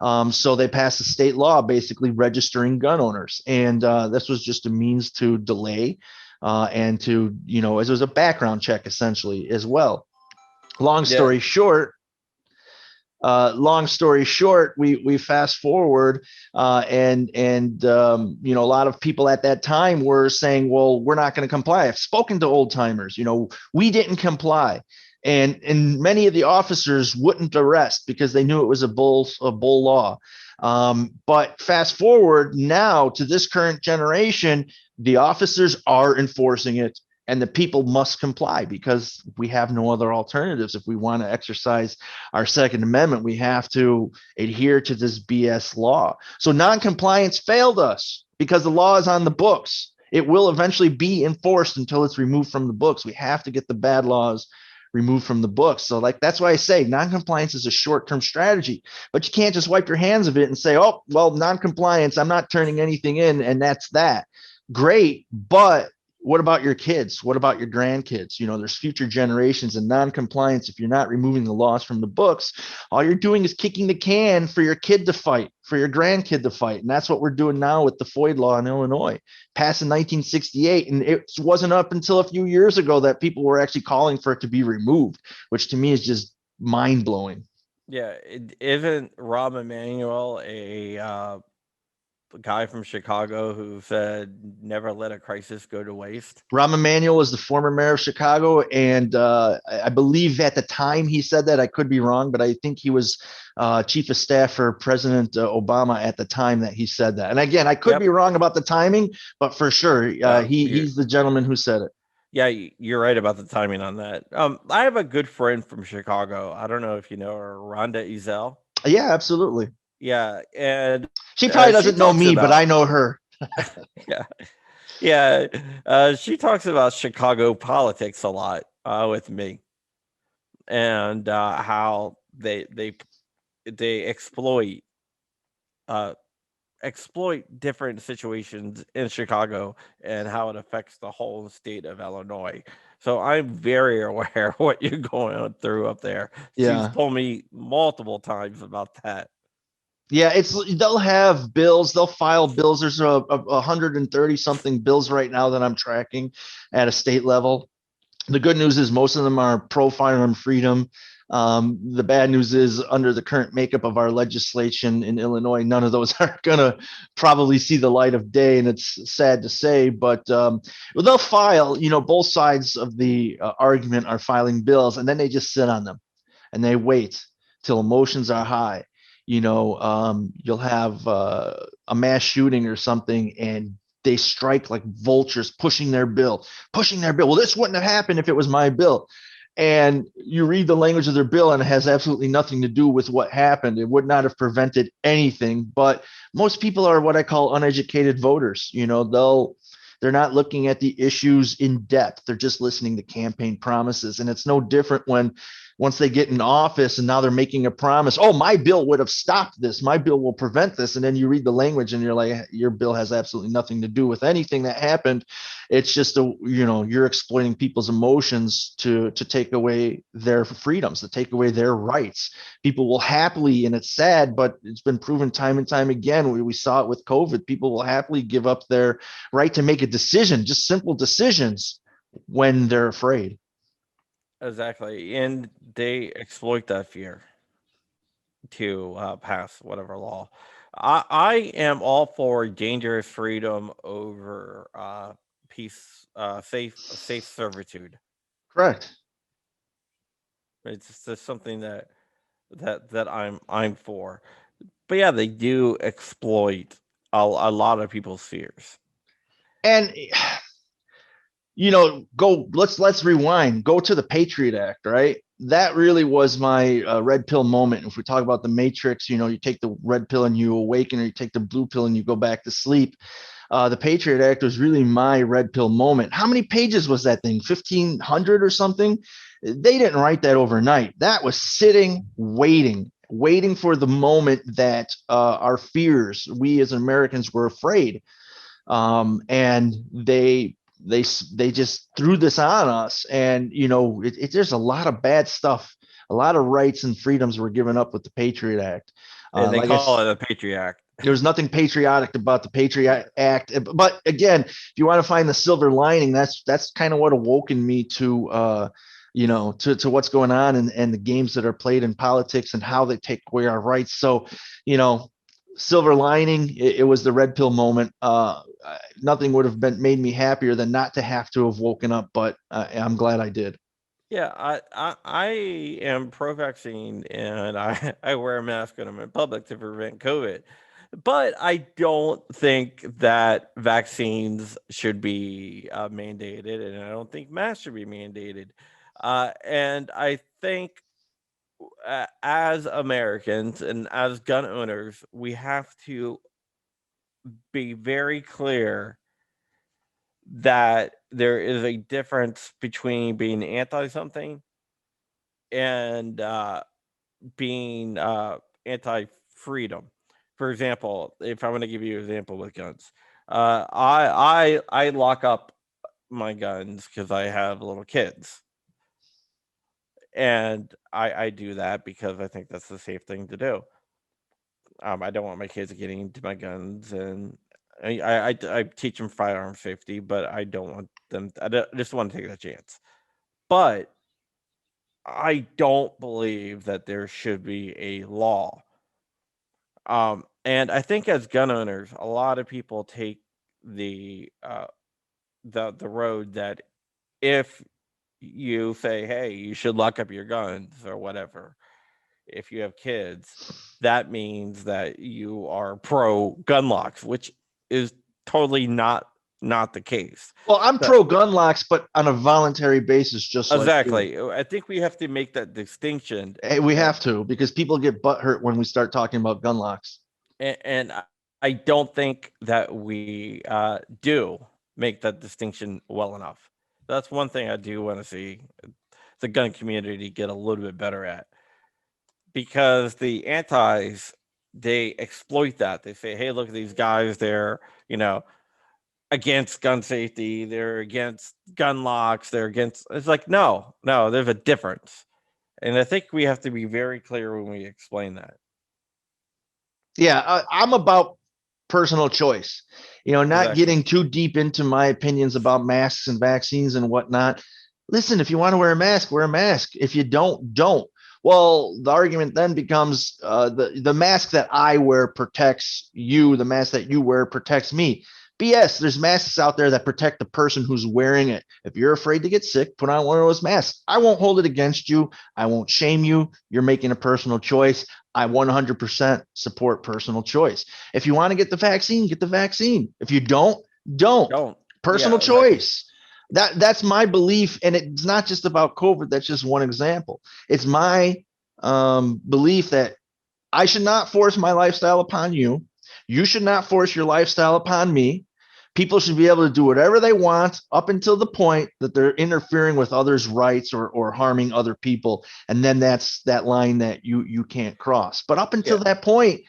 So they passed a state law basically registering gun owners. And this was just a means to delay and to, as it was a background check essentially as well. Long story short, we fast forward, and a lot of people at that time were saying, well, we're not going to comply. I've spoken to old timers, we didn't comply. And many of the officers wouldn't arrest because they knew it was a bull law. But fast forward now to this current generation, the officers are enforcing it. And the people must comply because we have no other alternatives. If we want to exercise our Second Amendment, we have to adhere to this BS law. So noncompliance failed us because the law is on the books. It will eventually be enforced until it's removed from the books. We have to get the bad laws removed from the books. So that's why I say noncompliance is a short-term strategy, but you can't just wipe your hands of it and say, oh, well, noncompliance, I'm not turning anything in, and that's that. Great, but what about your kids? What about your grandkids? There's future generations, and non-compliance, if you're not removing the laws from the books, all you're doing is kicking the can for your kid to fight, for your grandkid to fight. And that's what we're doing now with the FOID law in Illinois, passed in 1968. And it wasn't up until a few years ago that people were actually calling for it to be removed, which to me is just mind blowing. Yeah. Isn't Rahm Emanuel a guy from Chicago who said never let a crisis go to waste? Rahm Emanuel was the former mayor of Chicago, and I believe at the time he said that. I could be wrong, but I think he was chief of staff for President Obama at the time that he said that. And again, I could be wrong about the timing, but for sure, he's the gentleman who said it. Yeah, you're right about the timing on that. I have a good friend from Chicago. I don't know if you know her, Rhonda Ezel. Yeah, absolutely. Yeah, and she probably doesn't know me, but I know her. Yeah. She talks about Chicago politics a lot with me, and how they exploit different situations in Chicago and how it affects the whole state of Illinois. So I'm very aware of what you're going through up there. Yeah. She's told me multiple times about that. Yeah, they'll have bills, they'll file bills. There's 130 something bills right now that I'm tracking at a state level. The good news is most of them are pro firearm freedom. The bad news is under the current makeup of our legislation in Illinois, none of those are going to probably see the light of day. And it's sad to say, but they'll file, both sides of the argument are filing bills, and then they just sit on them and they wait till emotions are high. You'll have a mass shooting or something, and they strike like vultures, pushing their bill. Well, this wouldn't have happened if it was my bill. And you read the language of their bill, and it has absolutely nothing to do with what happened. It would not have prevented anything. But most people are what I call uneducated voters. They're not looking at the issues in depth. They're just listening to campaign promises. And it's no different when once they get in office and now they're making a promise, oh, my bill would have stopped this. My bill will prevent this. And then you read the language and you're like, your bill has absolutely nothing to do with anything that happened. It's just, you're exploiting people's emotions to take away their freedoms, to take away their rights. People will happily, and it's sad, but it's been proven time and time again. We saw it with COVID. People will happily give up their right to make a decision, just simple decisions, when they're afraid. Exactly. And they exploit that fear to pass whatever law. I am all for dangerous freedom over peace, safe servitude. Correct. It's just something that I'm for. But yeah, they do exploit a lot of people's fears. And let's rewind, go to the Patriot Act, right? That really was my red pill moment. If we talk about the Matrix, you take the red pill and you awaken, or you take the blue pill and you go back to sleep. The Patriot Act was really my red pill moment. How many pages was that thing? 1,500 or something? They didn't write that overnight. That was sitting, waiting waiting for the moment that our fears, we as Americans were afraid, and they just threw this on us. And there's a lot of bad stuff, a lot of rights and freedoms were given up with the Patriot Act. And they Like call it a Patriot Act. there was nothing patriotic about the Patriot Act. But again, if you want to find the silver lining, that's kind of what awoken me to to what's going on, and the games that are played in politics and how they take away our rights. So, silver lining, it was the red pill moment. Nothing would have made me happier than not to have to have woken up, but I'm glad I did. Yeah, I am pro-vaccine, and I wear a mask when I'm in public to prevent COVID. But I don't think that vaccines should be mandated, and I don't think masks should be mandated. And I think as Americans and as gun owners, we have to be very clear that there is a difference between being anti something and being anti-freedom. For example, if I want to give you an example with guns, I lock up my guns because I have little kids, and I do that because I think that's the safe thing to do. I don't want my kids getting into my guns, and I teach them firearm safety, but I don't want them. I just want to take that chance. But I don't believe that there should be a law. And I think as gun owners, a lot of people take the the road that if you say, "Hey, you should lock up your guns" or whatever, if you have kids, that means that you are pro gun locks, which is totally not the case. Well, I'm pro gun locks, but on a voluntary basis, just Exactly. like you. I think we have to make that distinction. Hey, we have to, because people get butthurt when we start talking about gun locks. And I don't think that we do make that distinction well enough. That's one thing I do want to see the gun community get a little bit better at, because the antis, they exploit that. They say, "Hey, look at these guys, they're against gun safety, they're against gun locks, they're against." It's like, no, there's a difference, and I think we have to be very clear when we explain that. Yeah, I'm about personal choice, not Exactly. getting too deep into my opinions about masks and vaccines and whatnot. Listen, if you want to wear a mask, wear a mask. If you don't. Well, the argument then becomes the mask that I wear protects you. The mask that you wear protects me. BS. There's masks out there that protect the person who's wearing it. If you're afraid to get sick, put on one of those masks. I won't hold it against you. I won't shame you. You're making a personal choice. I 100% support personal choice. If you want to get the vaccine, get the vaccine. If you don't. Personal choice. That's my belief, and it's not just about COVID. That's just one example. It's my belief that I should not force my lifestyle upon you. You should not force your lifestyle upon me. People should be able to do whatever they want up until the point that they're interfering with others' rights or harming other people. And then that's that line that you can't cross. But up until that point,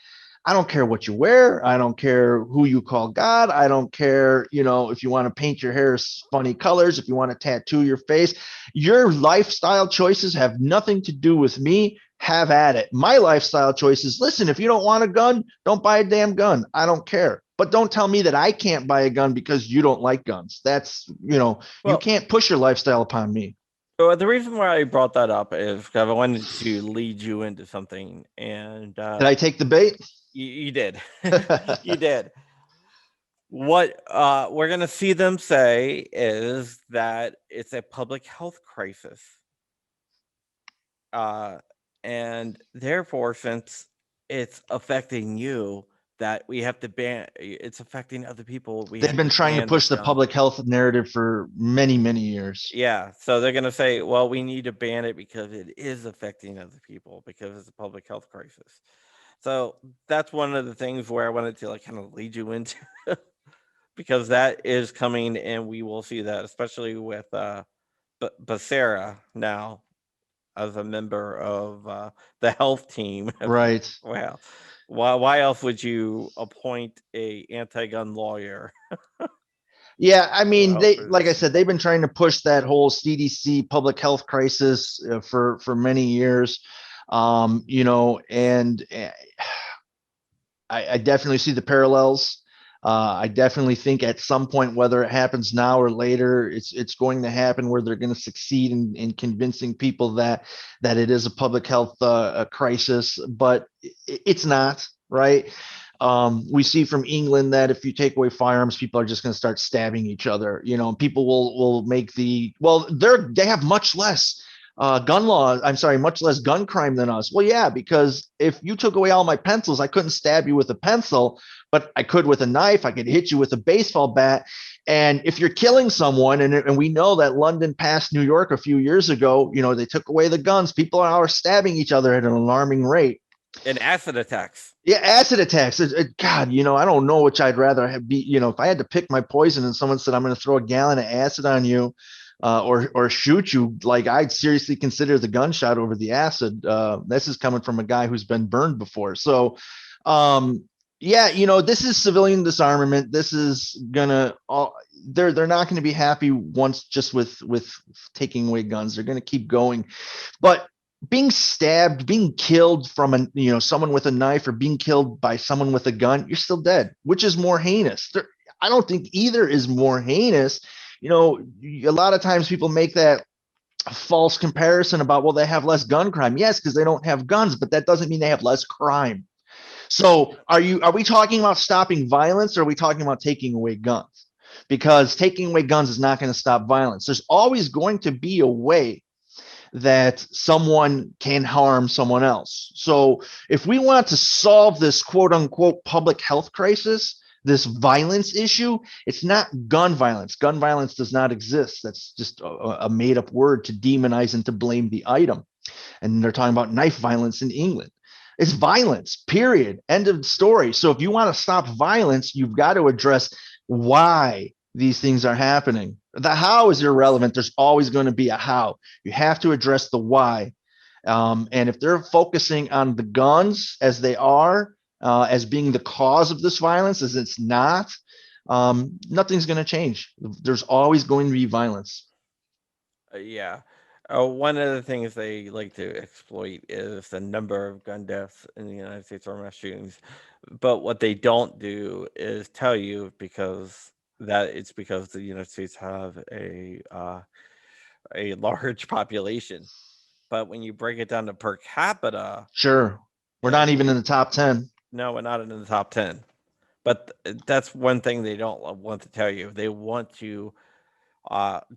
I don't care what you wear. I don't care who you call God. I don't care, if you want to paint your hair funny colors, if you want to tattoo your face. Your lifestyle choices have nothing to do with me. Have at it. My lifestyle choices. Listen, if you don't want a gun, don't buy a damn gun. I don't care. But don't tell me that I can't buy a gun because you don't like guns. That's, you can't push your lifestyle upon me. So the reason why I brought that up is because I wanted to lead you into something. And did I take the bait? You did. You did. What we're going to see them say is that it's a public health crisis. And therefore, since it's affecting you, that we have to ban, it's affecting other people. They've been trying to push the public health narrative for many, many years. Yeah. So they're going to say, well, we need to ban it because it is affecting other people, because it's a public health crisis. So that's one of the things where I wanted to kind of lead you into, because that is coming, and we will see that, especially with Becerra now. as a member of the health team. Right. Well, why else would you appoint a anti-gun lawyer? Yeah, I mean, Well, they for like I this, said, they've been trying to push that whole CDC public health crisis for many years. And I definitely see the parallels. I definitely think at some point, whether it happens now or later, it's going to happen where they're going to succeed in convincing people that it is a public health a crisis, but it's not, right? We see from England that if you take away firearms, people are just going to start stabbing each other. People will make they have much less gun laws. I'm sorry, much less gun crime than us. Well, yeah, because if you took away all my pencils, I couldn't stab you with a pencil, but I could with a knife. I could hit you with a baseball bat. And if you're killing someone, and we know that London passed New York a few years ago, they took away the guns. People are stabbing each other at an alarming rate. and acid attacks. Yeah, acid attacks. God, I don't know which I'd rather if I had to pick my poison and someone said, I'm going to throw a gallon of acid on you, or shoot you, like I'd seriously consider the gunshot over the acid. This is coming from a guy who's been burned before. So, yeah, this is civilian disarmament. This is they're not going to be happy once just with taking away guns. They're going to keep going. But being stabbed, being killed from someone with a knife, or being killed by someone with a gun, you're still dead. Which is more heinous? I don't think either is more heinous. A lot of times people make that false comparison about, well, they have less gun crime. Yes, because they don't have guns, but that doesn't mean they have less crime. So are we talking about stopping violence, or are we talking about taking away guns? Because taking away guns is not going to stop violence. There's always going to be a way that someone can harm someone else. So if we want to solve this quote unquote public health crisis, this violence issue, it's not gun violence. Gun violence does not exist. That's just a made up word to demonize and to blame the item. And they're talking about knife violence in England. It's violence, period. End of story. So if you want to stop violence, you've got to address why these things are happening. The how is irrelevant. There's always going to be a how. You have to address the why. And if they're focusing on the guns as they are, as being the cause of this violence, as it's not, nothing's going to change. There's always going to be violence. Yeah. One of the things they like to exploit is the number of gun deaths in the United States or mass shootings. But what they don't do is tell you it's because the United States have a large population. But when you break it down to per capita, Sure. We're not even in the top 10. no, we're not in the top 10. But that's one thing they don't want to tell you. They want to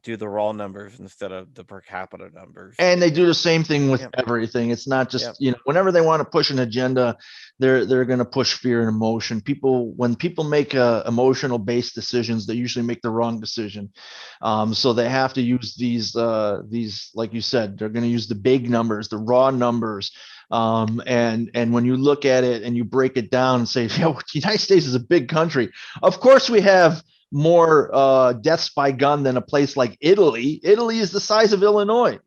do the raw numbers instead of the per capita numbers. And they do the same thing with Yep. everything. It's not just, Yep. whenever they want to push an agenda, they're going to push fear and emotion. When people make emotional based decisions, they usually make the wrong decision. So they have to use these, like you said, they're going to use the big numbers, the raw numbers. And when you look at it and you break it down and say, the United States is a big country. Of course we have more deaths by gun than a place like Italy. Italy is the size of Illinois,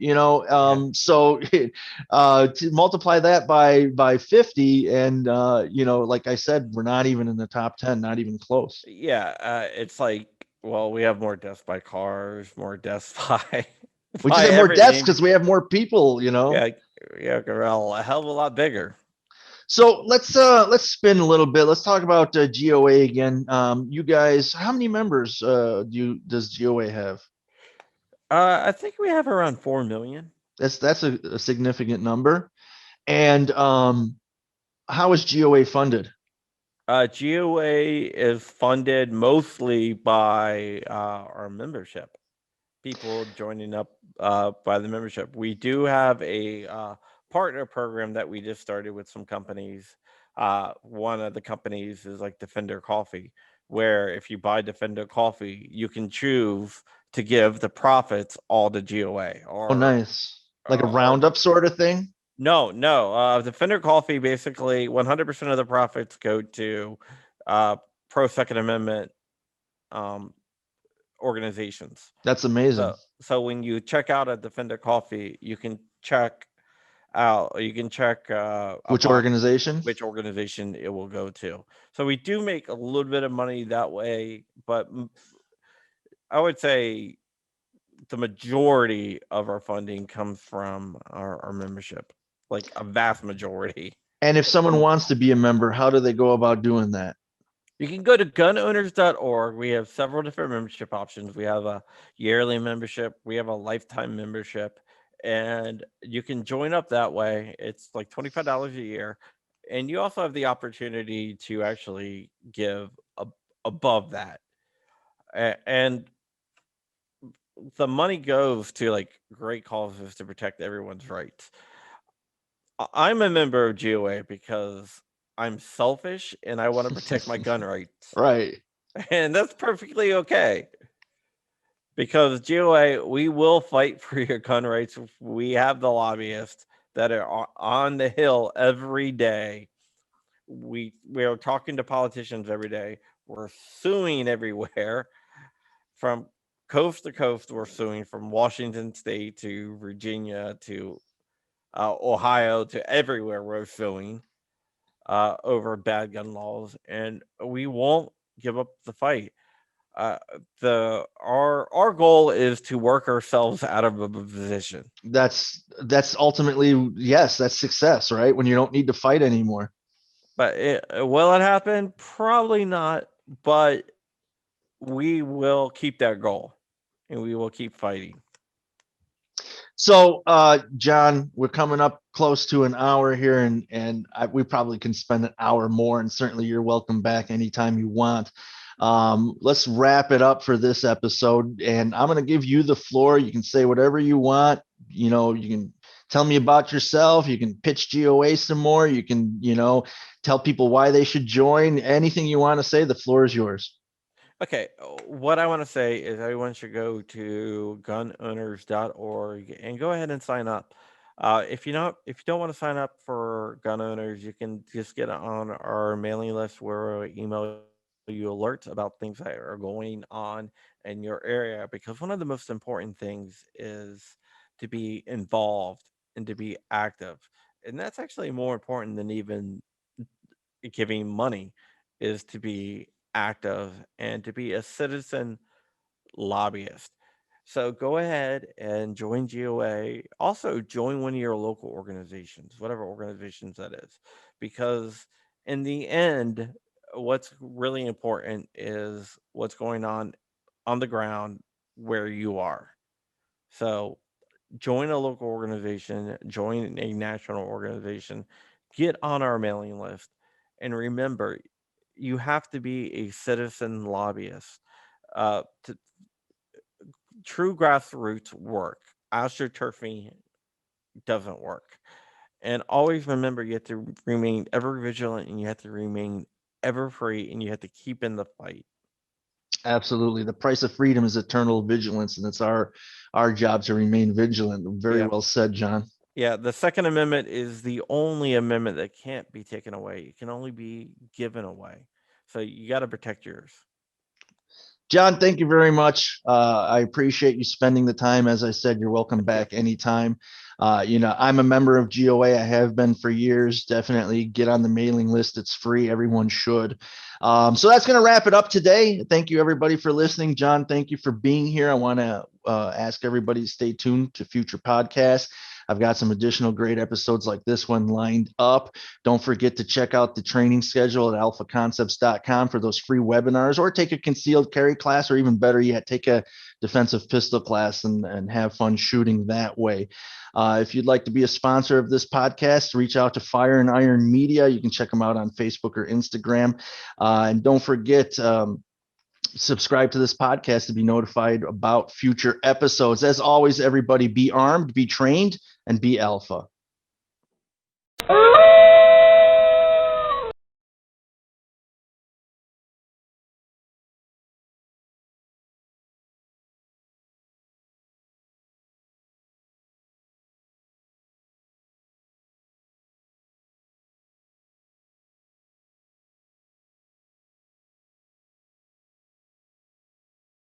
so to multiply that by 50, and like I said, we're not even in the top 10, not even close. Yeah, it's like, well, we have more deaths by cars, more deaths by We just by have more deaths everything. because we have more people. Yeah, yeah, well, a hell of a lot bigger. So let's spin a little bit. Let's talk about GOA again. You guys, how many members does GOA have? I think we have around 4 million. That's a significant number. And how is GOA funded? GOA is funded mostly by our membership, people joining up by the membership. We do have a partner program that we just started with some companies. One of the companies is like Defender Coffee, where if you buy Defender Coffee, you can choose to give the profits all to GOA, Oh, nice. Like a or roundup sort of thing? no. Defender Coffee, basically 100% of the profits go to pro Second Amendment um, organizations. That's amazing. So when you check out at Defender Coffee, you can check out. You can check Which organization? which organization it will go to. So we do make a little bit of money that way, but I would say the majority of our funding comes from our membership, like a vast majority. And if someone wants to be a member, how do they go about doing that? You can go to gunowners.org. We have several different membership options. We have a yearly membership, we have a lifetime membership, and you can join up that way. It's like $25 a year. And you also have the opportunity to actually give above that. And the money goes to like great causes to protect everyone's rights. I'm a member of GOA because I'm selfish and I want to protect my gun rights. Right. And that's perfectly okay. Because GOA, we will fight for your gun rights. We have the lobbyists that are on the Hill every day. We are talking to politicians every day. We're suing everywhere. From coast to coast, we're suing from Washington State to Virginia to Ohio to everywhere. We're suing over bad gun laws, and we won't give up the fight. Our goal is to work ourselves out of a position. That's ultimately, yes, that's success, right? When you don't need to fight anymore. But will it happen? Probably not. But we will keep that goal, and we will keep fighting. So, John, we're coming up close to an hour here, and we probably can spend an hour more. And certainly, you're welcome back anytime you want. Let's wrap it up for this episode, and I'm going to give you the floor. You can say whatever you want. You know, you can tell me about yourself. You can pitch GOA some more. You can, tell people why they should join. Anything you want to say, the floor is yours. Okay, what I want to say is everyone should go to gunowners.org and go ahead and sign up. If you don't want to sign up for gun owners, you can just get on our mailing list where we email you alerts about things that are going on in your area. Because one of the most important things is to be involved and to be active, and that's actually more important than even giving money, is to be active and to be a citizen lobbyist. So go ahead and join GOA. Also, join one of your local organizations, whatever organizations that is, because in the end, what's really important is what's going on the ground where you are. So join a local organization, join a national organization, get on our mailing list, and remember, you have to be a citizen lobbyist. True grassroots work. AstroTurfing doesn't work. And always remember, you have to remain ever vigilant, and you have to remain ever free, and you have to keep in the fight. Absolutely. The price of freedom is eternal vigilance, and it's our job to remain vigilant. Very well said, John. Yeah, the Second Amendment is the only amendment that can't be taken away. It can only be given away. So you got to protect yours. John, thank you very much. I appreciate you spending the time. As I said, you're welcome back anytime. I'm a member of GOA. I have been for years. Definitely get on the mailing list. It's free. Everyone should. So that's going to wrap it up today. Thank you, everybody, for listening. John, thank you for being here. I want to ask everybody to stay tuned to future podcasts. I've got some additional great episodes like this one lined up. Don't forget to check out the training schedule at alphaconcepts.com for those free webinars, or take a concealed carry class, or even better yet, take a defensive pistol class and have fun shooting that way. If you'd like to be a sponsor of this podcast, reach out to Fire and Iron Media. You can check them out on Facebook or Instagram. And don't forget, subscribe to this podcast to be notified about future episodes. As always, everybody, be armed, be trained, and be alpha.